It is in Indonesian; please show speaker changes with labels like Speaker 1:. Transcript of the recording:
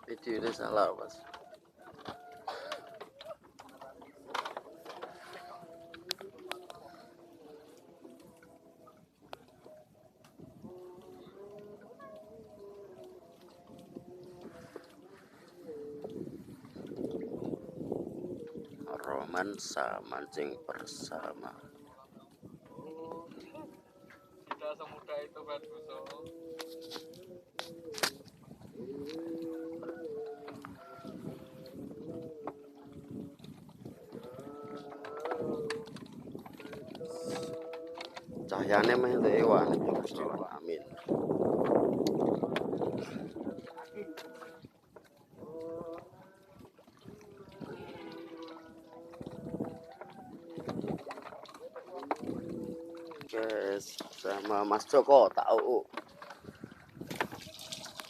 Speaker 1: Video ini salah mas. Romansa Mancing Bersama.
Speaker 2: Tidak semudah itu kan Buso.
Speaker 1: Cahyane meh dewan amin. Guys, sama Mas Joko tahu